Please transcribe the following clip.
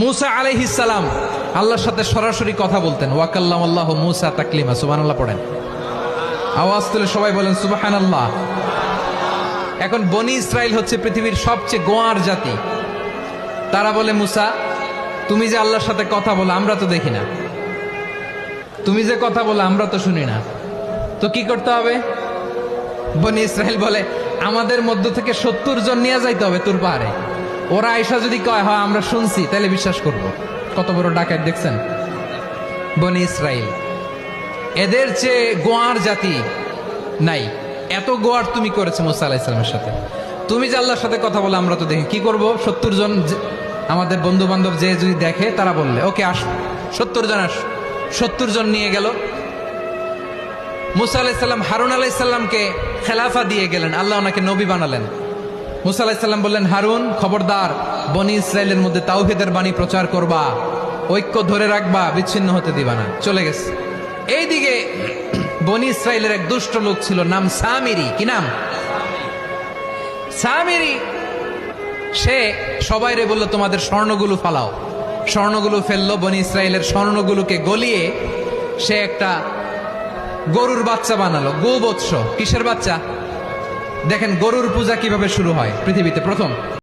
মুসা আলাইহিস সালাম আল্লাহর সাথে সরাসরি কথা বলতেন। ওয়াকাল্লামাল্লাহু মুসা তাকলিমা। সুবহানাল্লাহ পড়েন, আওয়াজ তুলে সবাই বলেন সুবহানাল্লাহ। এখন বনি ইসরাইল হচ্ছে পৃথিবীর সবচেয়ে গোয়ার জাতি। তারা বলে, মুসা তুমি যে আল্লাহর সাথে কথা বলো আমরা তো দেখি না, তুমি যে কথা বলো আমরা তো শুনি না, তো কি করতে হবে? বনি ইসরাইল বলে, আমাদের মধ্য থেকে 70 জন নিয়ে যাইতে হবে তুর পাহাড়ে। ওরা আয়েশা যদি কয় হয় আমরা শুনছি তাহলে বিশ্বাস করব। কত বড় ডাকাত দেখছেন বনি ইসরাইল। এদের চেয়ে গোয়ার জাতি নাই। এত গোয়ার তুমি করেছো মুসা আলাইহিস সালামের সাথে। তুমি যে আল্লাহর সাথে কথা বলে আমরা তো দেখি, কি করব? 70 জন আমাদের বন্ধু বান্ধব যে যদি দেখে তারা বললে ওকে আস, 70 জন আস। 70 জন নিয়ে গেল। মুসা আলাইহিস সালাম হারুন আলাইহিস সালামকে খেলাফা দিয়ে গেলেন, আল্লাহ ওনাকে নবী বানালেন। মুসা আলাইহিস সালাম বললেন, হারুন খবরদার, বনি ইসরাইলের মধ্যে তাওহীদের বাণী প্রচার করবা, ঐক্য ধরে রাখবা, বিচ্ছিন্ন হতে দিবা না। চলে গেছে। এইদিকে বনি ইসরাইলের এক দুষ্ট লোক ছিল, নাম সামিরি। কি নাম? সামিরি। সে সবাইরে বলল তোমাদের স্বর্ণগুলো ফালাও। স্বর্ণগুলো ফেললো। বনি ইসরাইলের স্বর্ণগুলোকে গলিয়ে সে একটা গরুর বাচ্চা বানালো। গোবৎস। কিসের বাচ্চা? দেখেন গরুর পূজা কিভাবে শুরু হয় পৃথিবীতে প্রথম।